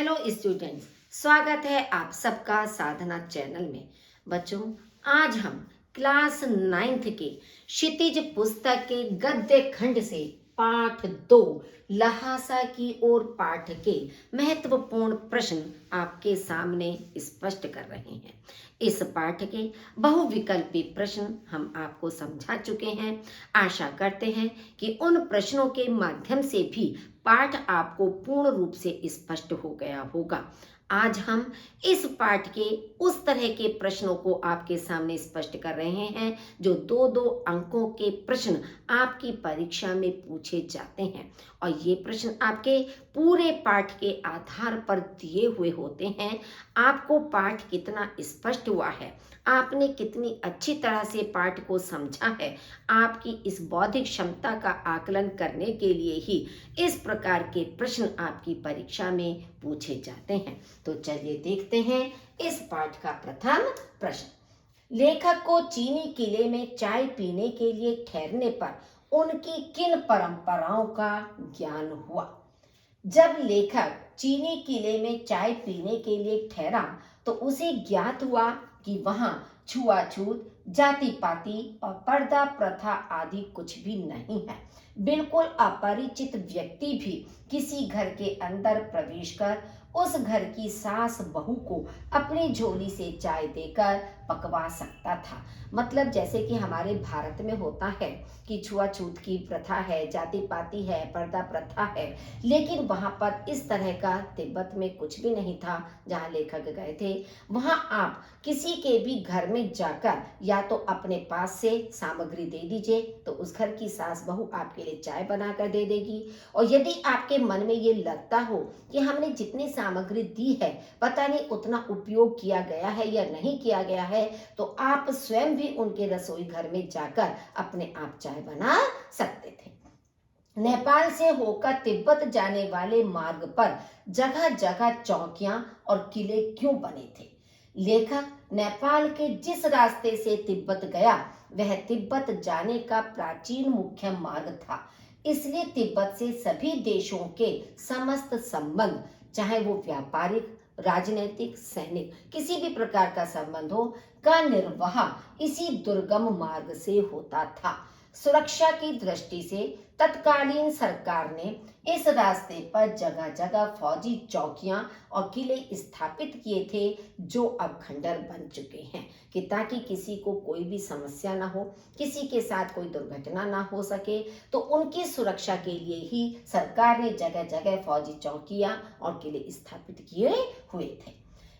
Hello students, स्वागत है आप सबका साधना चैनल में। बच्चों, आज हम क्लास 9th के क्षितिज पुस्तक के गद्य खंड से पाठ 2 लहासा की ओर पाठ के महत्वपूर्ण प्रश्न आपके सामने स्पष्ट कर रहे हैं। इस पाठ के बहुविकल्पी प्रश्न हम आपको समझा चुके हैं। आशा करते हैं कि उन प्रश्नों के माध्यम से भी पाठ आपको पूर्ण रूप से स्पष्ट हो गया होगा। आज हम इस पाठ के उस तरह के प्रश्नों को आपके सामने स्पष्ट कर रहे हैं जो 2-2 अंकों के प्रश्न आपकी परीक्षा में पूछे जाते हैं, और ये प्रश्न आपके पूरे पाठ के आधार पर दिए हुए होते हैं। आपको पाठ कितना स्पष्ट हुआ है, आपने कितनी अच्छी तरह से पाठ को समझा है, आपकी इस बौद्धिक क्षमता का आकलन करने के लिए ही इस प्रकार के प्रश्न आपकी परीक्षा में पूछे जाते हैं। तो चलिए देखते हैं इस पाठ का प्रथम प्रश्न। लेखक को चीनी किले में चाय पीने के लिए ठहरने पर उनकी किन परंपराओं का ज्ञान हुआ? जब लेखक चीनी किले में चाय पीने के लिए ठहरा तो उसे ज्ञात हुआ कि वहां छुआछूत, जाति पाति और पर्दा प्रथा आदि कुछ भी नहीं है। बिल्कुल अपरिचित व्यक्ति भी किसी घर के अंदर प्रवेश कर उस घर की सास बहू को अपनी झोली से चाय देकर पकवा सकता था। मतलब जैसे कि हमारे भारत में होता है कि छुआछूत की प्रथा है, जाति पाति है, पर्दा प्रथा है, लेकिन वहां पर इस तरह का तिब्बत में कुछ भी नहीं था। जहां लेखक गए थे वहां आप किसी के भी घर में जाकर या तो अपने पास से सामग्री दे दीजिए तो उस घर की सास बहू आपके लिए चाय बनाकर दे देगी। और यदि आपके मन में ये लगता हो कि हमने जितनी सामग्री दी है पता नहीं उतना उपयोग किया गया है या नहीं किया गया है, तो आप स्वयं भी उनके रसोई घर में जाकर अपने आप चाय बना सकते थे। नेपाल से होकर तिब्बत जाने वाले मार्ग पर जगह जगह चौकियां और किले क्यों बने थे? लेखक नेपाल के जिस रास्ते से तिब्बत गया वह तिब्बत जाने का प्राचीन मुख्य मार्ग था। इसलिए तिब्बत से सभी देशों के समस्त संबंध, चाहे वो व्यापारिक, राजनीतिक, सैनिक, किसी भी प्रकार का संबंध हो, का निर्वाह इसी दुर्गम मार्ग से होता था। सुरक्षा की दृष्टि से तत्कालीन सरकार ने इस रास्ते पर जगह जगह फौजी चौकियां और किले स्थापित किए थे जो अब खंडर बन चुके हैं, कि ताकि किसी को कोई भी समस्या ना हो, किसी के साथ कोई दुर्घटना ना हो सके, तो उनकी सुरक्षा के लिए ही सरकार ने जगह जगह फौजी चौकियां और किले स्थापित किए हुए थे।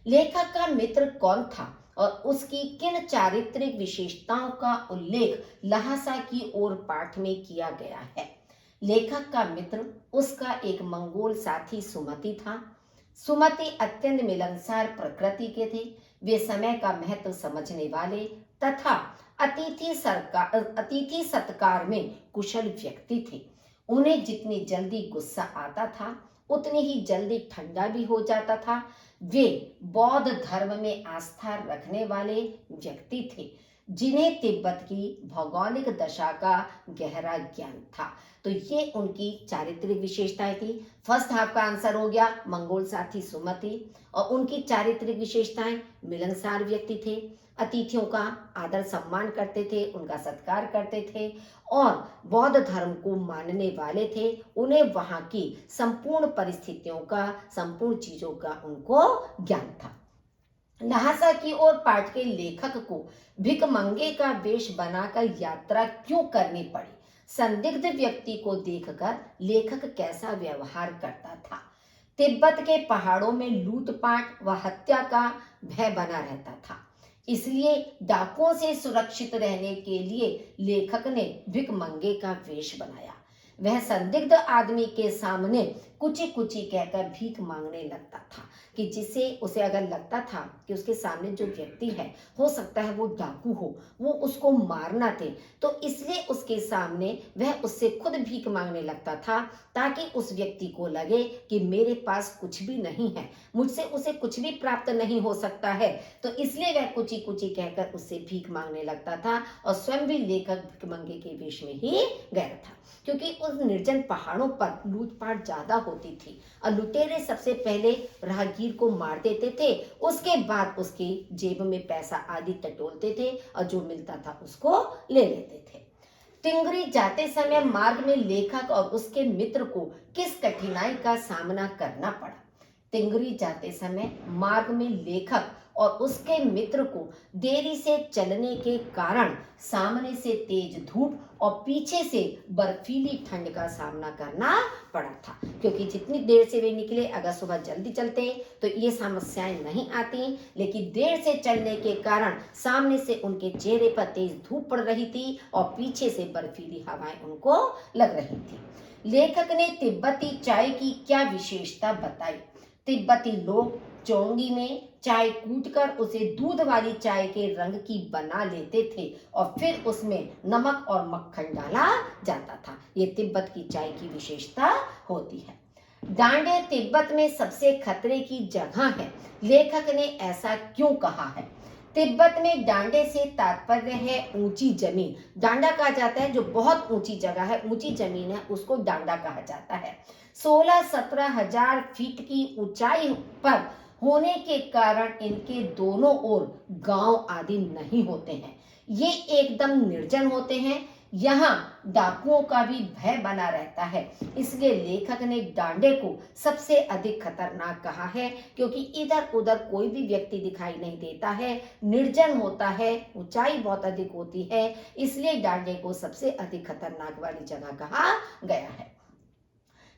लेखक का मित्र कौन था और उसकी किन चारित्रिक विशेषताओं का उल्लेख लहासा की ओर पाठ में किया गया है? लेखक का मित्र उसका एक मंगोल साथी सुमति था। सुमति अत्यंत मिलनसार प्रकृति के थे। वे समय का महत्व समझने वाले तथा अतिथि सत्कार में कुशल व्यक्ति थे। उन्हें जितनी जल्दी गुस्सा आता था उतनी ही जल्दी ठंडा भी हो जाता था। वे बौद्ध धर्म में आस्था रखने वाले व्यक्ति थे जिन्हें तिब्बत की भौगोलिक दशा का गहरा ज्ञान था। तो ये उनकी चारित्रिक विशेषताएं थी। फर्स्ट हाफ का आंसर हो गया मंगोल साथी सुमति, और उनकी चारित्रिक विशेषताएं मिलनसार व्यक्ति थे, अतिथियों का आदर सम्मान करते थे, उनका सत्कार करते थे और बौद्ध धर्म को मानने वाले थे। उन्हें वहां की संपूर्ण परिस्थितियों का, संपूर्ण चीजों का उनको ज्ञान था। लहासा की ओर पाठ के लेखक को भिखमंगे का वेश बनाकर यात्रा क्यों करनी पड़ी? संदिग्ध व्यक्ति को देखकर लेखक कैसा व्यवहार करता था? तिब्बत के पहाड़ों में लूटपाट व हत्या का भय बना रहता था, इसलिए डाकुओं से सुरक्षित रहने के लिए लेखक ने भिखमंगे का वेश बनाया। वह संदिग्ध आदमी के सामने कुची कुची कहकर भीख मांगने लगता था, कि जिससे उसे अगर लगता था कि उसके सामने जो व्यक्ति है हो सकता है वो डाकू हो, वो उसको मारना थे, तो इसलिए उसके सामने वह उससे खुद भीख मांगने लगता था, ताकि उस व्यक्ति को लगे कि मेरे पास कुछ भी नहीं है, मुझसे उसे कुछ भी प्राप्त नहीं हो सकता है। तो इसलिए वह कुची कुची कहकर उससे भीख मांगने लगता था और स्वयं भी लेखक भिखमंगे के वेश में ही गया था, क्योंकि उस निर्जन पहाड़ों पर लूटपाट ज्यादा होती थी और लुटेरे सबसे पहले राहगीर को मार देते थे, उसके बाद उसकी जेब में पैसा आदि टटोलते थे और जो मिलता था उसको ले लेते थे। टिंगरी जाते समय मार्ग में लेखक और उसके मित्र को किस कठिनाई का सामना करना पड़ा? टिंगरी जाते समय मार्ग में लेखक और उसके मित्र को देरी से चलने के कारण सामने से तेज धूप और पीछे से बर्फीली ठंड का सामना करना पड़ा था, क्योंकि जितनी देर से वे निकले, अगर सुबह जल्दी चलते तो ये समस्याएं नहीं आती, लेकिन देर से चलने के कारण सामने से उनके चेहरे पर तेज धूप पड़ रही थी और पीछे से बर्फीली हवाएं उनको लग रही थी। लेखक ने तिब्बती चाय की क्या विशेषता बताई? तिब्बती लोग चौंगी में चाय कूटकर उसे दूध वाली चाय के रंग की बना लेते थे और फिर उसमें नमक और मक्खन डाला जाता था। ये तिब्बत की चाय की विशेषता होती है। डांडे तिब्बत में सबसे खतरे की जगह है, लेखक ने ऐसा क्यों कहा है? तिब्बत में डांडे से तात्पर्य है ऊंची जमीन। डांडा कहा जाता है जो बहुत ऊंची जगह है, ऊंची जमीन है, उसको डांडा कहा जाता है। 16-17 हजार फीट की ऊंचाई पर होने के कारण इनके दोनों ओर गांव आदि नहीं होते हैं, ये एकदम निर्जन होते हैं। यहाँ डाकुओं का भी भय बना रहता है, इसलिए लेखक ने डांडे को सबसे अधिक खतरनाक कहा है, क्योंकि इधर उधर कोई भी व्यक्ति दिखाई नहीं देता है, निर्जन होता है, ऊंचाई बहुत अधिक होती है, इसलिए डांडे को सबसे अधिक खतरनाक वाली जगह कहा गया है।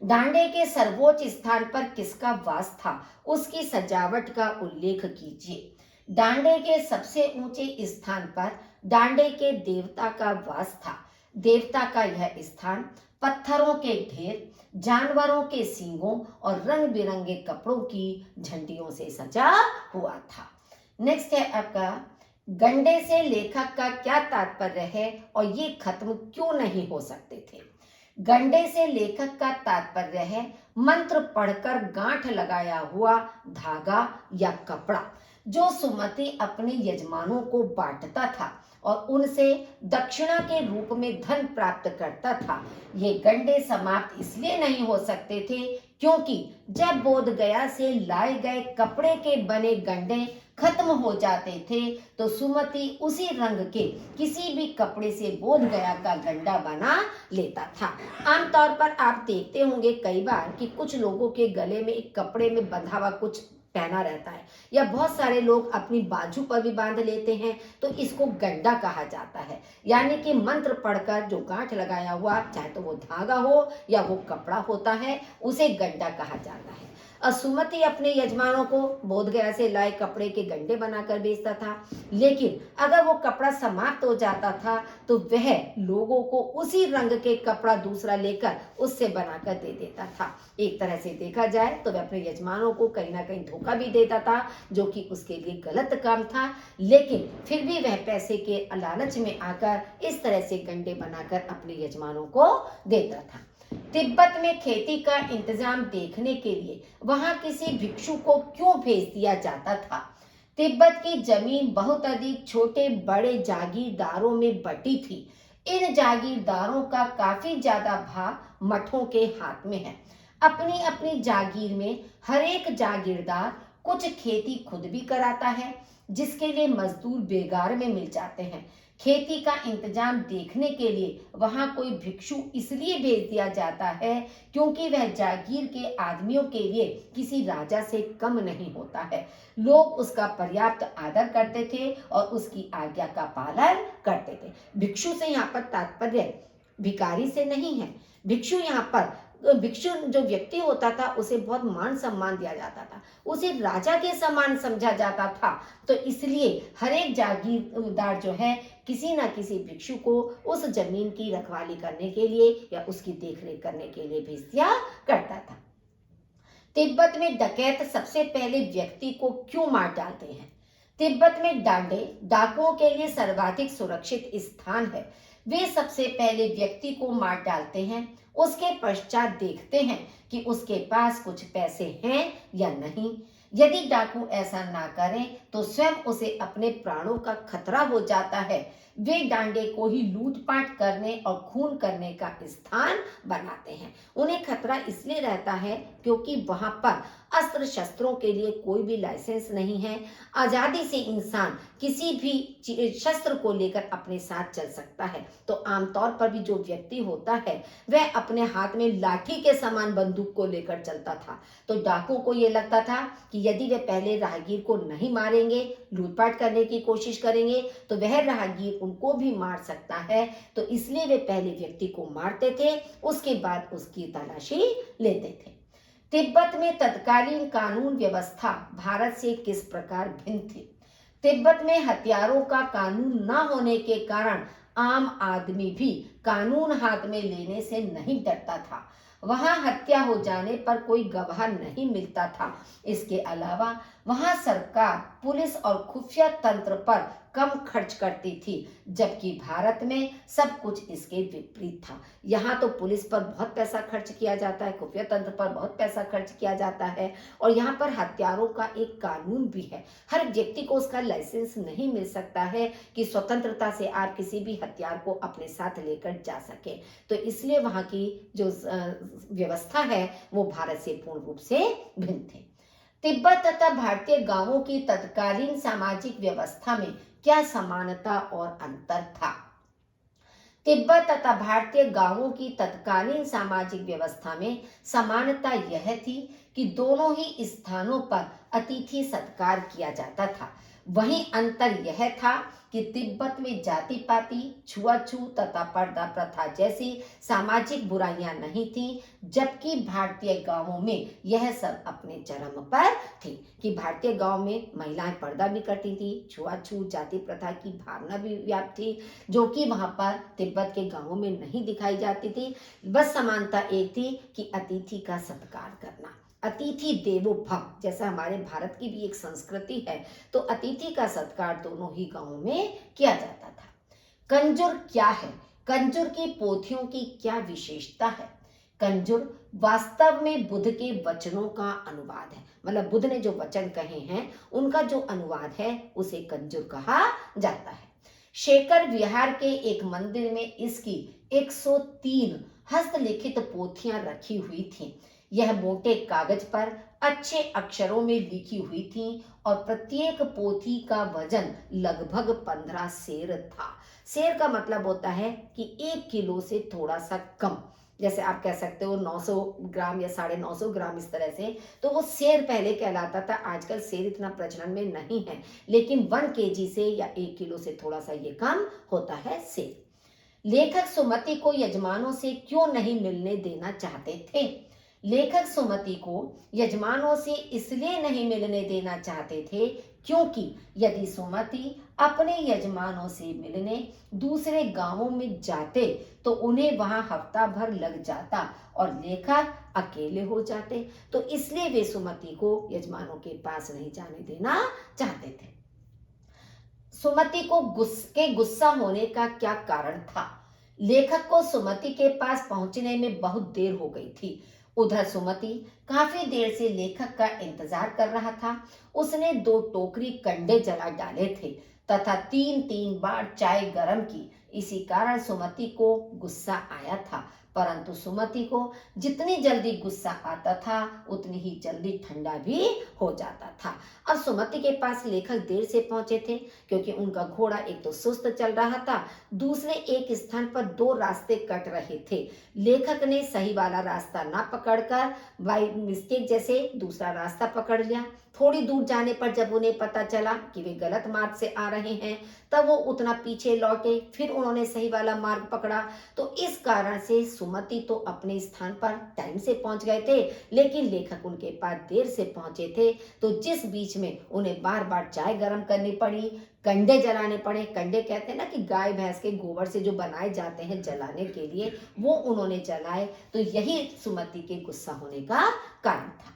डांडे के सर्वोच्च स्थान पर किसका वास था? उसकी सजावट का उल्लेख कीजिए। डांडे के सबसे ऊंचे स्थान पर डांडे के देवता का वास था। देवता का यह स्थान पत्थरों के ढेर, जानवरों के सींगों और रंग बिरंगे कपड़ों की झंडियों से सजा हुआ था। नेक्स्ट है आपका, गंडे से लेखक का क्या तात्पर्य है और ये खत्म क्यों नहीं हो सकते थे? गंडे से लेखक का तात्पर्य है मंत्र पढ़कर गांठ लगाया हुआ धागा या कपड़ा, जो सुमति अपने यजमानों को बांटता था और उनसे दक्षिणा के रूप में धन प्राप्त करता था। ये गंडे समाप्त इसलिए नहीं हो सकते थे क्योंकि जब बोध गया से लाए गए कपड़े के बने गंडे खत्म हो जाते थे तो सुमति उसी रंग के किसी भी कपड़े से बोध गया का गंडा बना लेता था। आमतौर पर आप देखते होंगे कई बार कि कुछ लोगों के गले में एक कपड़े में बंधा हुआ कुछ पहना रहता है, या बहुत सारे लोग अपनी बाजू पर भी बांध लेते हैं, तो इसको गंडा कहा जाता है। यानी कि मंत्र पढ़कर जो गांठ लगाया हुआ, चाहे तो वो धागा हो या वो कपड़ा होता है, उसे गंडा कहा जाता है। और सुमति अपने यजमानों को बोधगया से लाए कपड़े के गंडे बनाकर बेचता था, लेकिन अगर वो कपड़ा समाप्त हो जाता था तो वह लोगों को उसी रंग के कपड़ा दूसरा लेकर उससे बनाकर दे देता था। एक तरह से देखा जाए तो वह अपने यजमानों को कहीं ना कहीं धोखा भी देता था, जो कि उसके लिए गलत काम था, लेकिन फिर भी वह पैसे के लालच में आकर इस तरह से गंडे बनाकर अपने यजमानों को देता था। तिब्बत में खेती का इंतजाम देखने के लिए वहां किसी भिक्षु को क्यों भेज दिया जाता था? तिब्बत की जमीन बहुत अधिक छोटे बड़े जागीरदारों में बटी थी। इन जागीरदारों का काफी ज्यादा भाग मठों के हाथ में है। अपनी अपनी जागीर में हर एक जागीरदार कुछ खेती खुद भी कराता है, जिसके लिए मजदूर बेगार में मिल जाते हैं। खेती का इंतजाम देखने के लिए वहां कोई भिक्षु इसलिए भेज दिया जाता है क्योंकि वह जागीर के आदमियों के लिए किसी राजा से कम नहीं होता है। लोग उसका पर्याप्त आदर करते थे और उसकी आज्ञा का पालन करते थे। भिक्षु से यहाँ पर तात्पर्य भिखारी से नहीं है। भिक्षु यहाँ पर भिक्षु जो व्यक्ति होता था उसे बहुत मान सम्मान दिया जाता था, उसे राजा के समान समझा जाता था, तो इसलिए हर एक जागीरदार जो है किसी ना किसी भिक्षु को उस जमीन की रखवाली करने के लिए या उसकी देखरेख करने के लिए भेज दिया करता था। तिब्बत में डकैत सबसे पहले व्यक्ति को क्यों मार डालते हैं? तिब्बत में डांडे डाकुओं के लिए सर्वाधिक सुरक्षित स्थान है। वे सबसे पहले व्यक्ति को मार डालते हैं, उसके पश्चात देखते हैं कि उसके पास कुछ पैसे हैं या नहीं। यदि डाकू ऐसा ना करें तो स्वयं उसे अपने प्राणों का खतरा हो जाता है। वे डांडे को ही लूटपाट करने और खून करने का स्थान बनाते हैं। उन्हें खतरा इसलिए रहता है क्योंकि वहां पर अस्त्र शस्त्रों के लिए कोई भी लाइसेंस नहीं है। आजादी से इंसान किसी भी शस्त्र को लेकर अपने साथ चल सकता है। तो आमतौर पर भी जो व्यक्ति होता है वह अपने हाथ में लाठी के समान बंदूक को लेकर चलता था। तो डाकू को यह लगता था कि यदि वे पहले राहगीर को नहीं मारेंगे, लूटपाट करने की कोशिश करेंगे, तो वह राहगीर उनको भी मार सकता है। तो इसलिए वे पहले व्यक्ति को मारते थे, उसके बाद उसकी तलाशी लेते थे। तिब्बत में तत्कालीन कानून व्यवस्था भारत से किस प्रकार भिन्न थी? तिब्बत में हथियारों का कानून न होने के कारण आम आदमी भी कानून हाथ में लेने से नहीं डरता था। वहां हत्या हो जाने पर कोई गवाह नहीं मिलता था। इसके अलावा वहां सरकार पुलिस और खुफिया तंत्र पर कम खर्च करती थी, जबकि भारत में सब कुछ इसके विपरीत था। यहाँ तो पुलिस पर बहुत पैसा खर्च किया जाता है, खुफिया तंत्र पर बहुत पैसा खर्च किया जाता है, और यहाँ पर हथियारों का एक कानून भी है। हर व्यक्ति को उसका लाइसेंस नहीं मिल सकता है कि स्वतंत्रता से आप किसी भी हथियार को अपने साथ लेकर जा सके। तो इसलिए वहाँ की जो व्यवस्था है वो भारत से पूर्ण रूप से भिन्न थी। तिब्बत तथा भारतीय गांवों की तत्कालीन सामाजिक व्यवस्था में क्या समानता और अंतर था? तिब्बत तथा भारतीय गांवों की तत्कालीन सामाजिक व्यवस्था में समानता यह थी कि दोनों ही स्थानों पर अतिथि सत्कार किया जाता था। वहीं अंतर यह था कि तिब्बत में जाति पाति, छुआछूत तथा पर्दा प्रथा जैसी सामाजिक बुराइयां नहीं थी, जबकि भारतीय गांवों में यह सब अपने चरम पर थी। कि भारतीय गांव में महिलाएं पर्दा भी करती थी, छुआछूत जाति प्रथा की भावना भी व्याप्त थी, जो कि वहां पर तिब्बत के गांवों में नहीं दिखाई जाती थी। बस समानता एक थी कि अतिथि का सत्कार करना। अतिथि देवो भव, जैसा हमारे भारत की भी एक संस्कृति है, तो अतिथि का सत्कार दोनों ही गांवों में किया जाता था। कंजुर क्या है? कंजुर की पोथियों की क्या विशेषता है? कंजुर वास्तव में बुद्ध के वचनों का अनुवाद है। मतलब बुद्ध ने जो वचन कहे हैं उनका जो अनुवाद है उसे कंजुर कहा जाता है। शेखर विहार के एक मंदिर में इसकी 103 हस्तलिखित पोथियां रखी हुई थीं। यह मोटे कागज पर अच्छे अक्षरों में लिखी हुई थी और प्रत्येक पोथी का वजन लगभग 15 सेर था। सेर का मतलब होता है कि 1 किलो से थोड़ा सा कम, जैसे आप कह सकते हो 900 ग्राम या 950 ग्राम, इस तरह से। तो वो सेर पहले कहलाता था। आजकल सेर इतना प्रचलन में नहीं है, लेकिन 1 केजी से या 1 किलो से थोड़ा सा ये कम होता है सेर। लेखक सुमति को यजमानों से क्यों नहीं मिलने देना चाहते थे? लेखक सुमति को यजमानों से इसलिए नहीं मिलने देना चाहते थे क्योंकि यदि सुमति अपने यजमानों से मिलने दूसरे गांवों में जाते तो उन्हें वहां हफ्ता भर लग जाता और लेखक अकेले हो जाते। तो इसलिए वे सुमति को यजमानों के पास नहीं जाने देना चाहते थे। सुमति को गुस्सा होने का क्या कारण था? लेखक को सुमति के पास पहुंचने में बहुत देर हो गई थी। उधर सुमति काफी देर से लेखक का इंतजार कर रहा था। उसने 2 टोकरी कंडे जला डाले थे तथा 3-3 बार चाय गर्म की। इसी कारण सुमति को गुस्सा आया था, परंतु सुमति को जितनी जल्दी गुस्सा आता था उतनी ही जल्दी ठंडा भी हो जाता था। अब सुमति के पास लेखक देर से पहुंचे थे क्योंकि उनका घोड़ा एक तो सुस्त चल रहा था, दूसरे एक स्थान पर 2 रास्ते कट रहे थे। लेखक ने सही वाला रास्ता ना पकड़कर बाई मिस्टेक जैसे दूसरा रास्ता पकड़ लिया। थोड़ी दूर जाने पर जब उन्हें पता चला कि वे गलत मार्ग से आ रहे हैं, तब वो उतना पीछे लौटे, फिर उन्होंने सही वाला मार्ग पकड़ा। तो इस कारण से सुमति तो अपने स्थान पर टाइम से पहुंच गए थे, लेकिन लेखक उनके पास देर से पहुंचे थे। तो जिस बीच में उन्हें बार बार चाय गर्म करनी पड़ी, कंडे जलाने पड़े। कंडे कहते हैं ना कि गाय भैंस के गोबर से जो बनाए जाते हैं जलाने के लिए, वो उन्होंने जलाए। तो यही सुमति के गुस्सा होने का कारण था।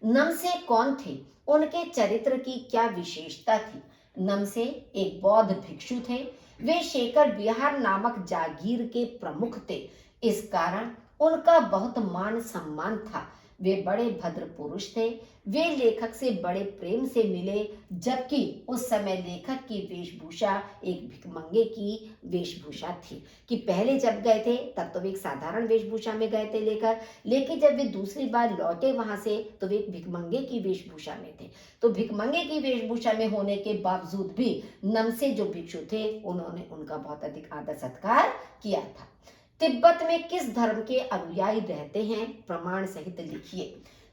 नमसे कौन थे, उनके चरित्र की क्या विशेषता थी? नमसे एक बौद्ध भिक्षु थे। वे शेखर विहार नामक जागीर के प्रमुख थे। इस कारण उनका बहुत मान सम्मान था। वे बड़े भद्र पुरुष थे। वे लेखक से बड़े प्रेम से मिले, जबकि उस समय लेखक की वेशभूषा एक भिखमंगे की वेशभूषा थी। कि पहले जब गए थे तब तो वे एक साधारण वेशभूषा में गए थे लेकर, लेकिन जब वे दूसरी बार लौटे वहां से तो वे एक भिखमंगे की वेशभूषा में थे। तो भिखमंगे की वेशभूषा में होने के बावजूद भी नमसे जो भिक्षु थे उन्होंने उनका बहुत अधिक आदर सत्कार किया था। तिब्बत में किस धर्म के अनुयायी रहते हैं, प्रमाण सहित लिखिए।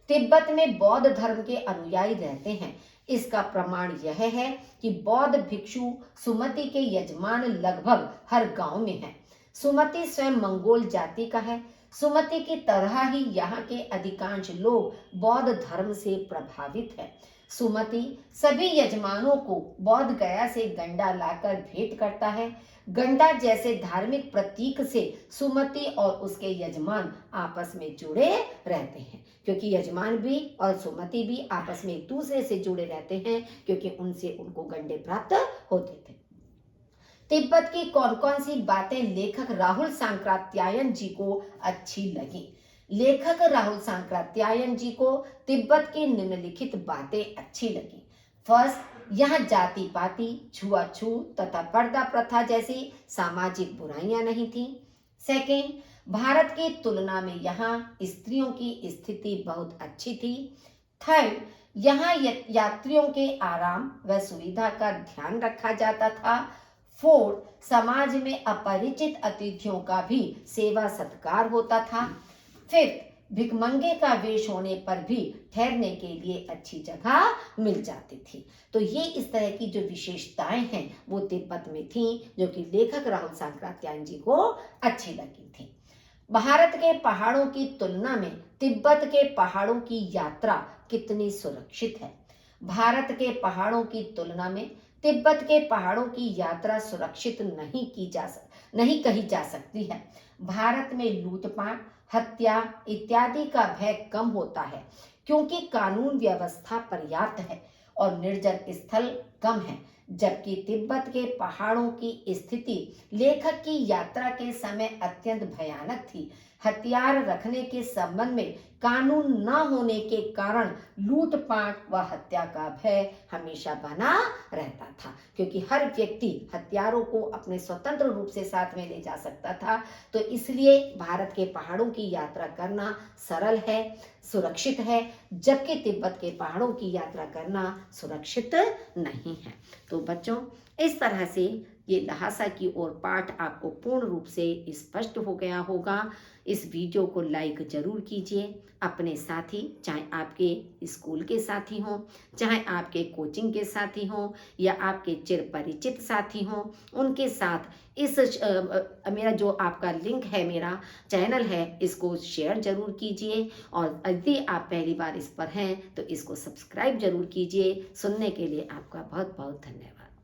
तिब्बत में बौद्ध धर्म के अनुयायी रहते हैं। इसका प्रमाण यह है कि बौद्ध भिक्षु सुमति के यजमान लगभग हर गांव में हैं। सुमति स्वयं मंगोल जाति का है। सुमति की तरह ही यहाँ के अधिकांश लोग बौद्ध धर्म से प्रभावित है। सुमति सभी यजमानों को बोध गया से गंडा लाकर भेंट करता है। गंडा जैसे धार्मिक प्रतीक से सुमति और उसके यजमान आपस में जुड़े रहते हैं, क्योंकि यजमान भी और सुमति भी आपस में एक दूसरे से जुड़े रहते हैं, क्योंकि उनसे उनको गंडे प्राप्त होते थे। तिब्बत की कौन कौन सी बातें लेखक राहुल सांकृत्यायन जी को अच्छी लगी? लेखक राहुल सांकृत्यायन जी को तिब्बत की निम्नलिखित बातें अच्छी लगी। फर्स्ट, यहाँ जाति पाति, छुआछूत तथा पर्दा प्रथा जैसी सामाजिक बुराइयां नहीं थी। सेकेंड, भारत की तुलना में यहाँ स्त्रियों की स्थिति बहुत अच्छी थी। थर्ड, यहाँ यात्रियों के आराम व सुविधा का ध्यान रखा जाता था। फोर्थ, समाज में अपरिचित अतिथियों का भी सेवा सत्कार होता था। फिफ्थ, भिखमंगे का वेश होने पर भी ठहरने के लिए अच्छी जगह मिल जाती थी। तो ये इस तरह की जो विशेषताएं हैं वो तिब्बत में थी, जो कि लेखक राहुल सांकृत्यायन जी को अच्छी लगी थी। भारत के पहाड़ों की तुलना में तिब्बत के पहाड़ों की यात्रा कितनी सुरक्षित है? भारत के पहाड़ों की तुलना में तिब्बत के पहाड़ों की यात्रा सुरक्षित नहीं कही जा सकती है। भारत में लूटपाट, हत्या इत्यादि का भय कम होता है, क्योंकि कानून व्यवस्था पर्याप्त है और निर्जन स्थल कम है। जबकि तिब्बत के पहाड़ों की स्थिति लेखक की यात्रा के समय अत्यंत भयानक थी। हथियार रखने के संबंध में कानून न होने के कारण लूटपाट व हत्या का भय हमेशा बना रहता था, क्योंकि हर व्यक्ति हथियारों को अपने स्वतंत्र रूप से साथ में ले जा सकता था। तो इसलिए भारत के पहाड़ों की यात्रा करना सरल है, सुरक्षित है, जबकि तिब्बत के पहाड़ों की यात्रा करना सुरक्षित नहीं है। तो बच्चों, इस तरह से ये लहासा की ओर पाठ आपको पूर्ण रूप से स्पष्ट हो गया होगा। इस वीडियो को लाइक जरूर कीजिए। अपने साथी, चाहे आपके स्कूल के साथी हों, चाहे आपके कोचिंग के साथी हों, या आपके चिर परिचित साथी हों, उनके साथ इस मेरा जो आपका लिंक है, मेरा चैनल है, इसको शेयर जरूर कीजिए। और यदि आप पहली बार इस पर हैं तो इसको सब्सक्राइब जरूर कीजिए। सुनने के लिए आपका बहुत बहुत धन्यवाद।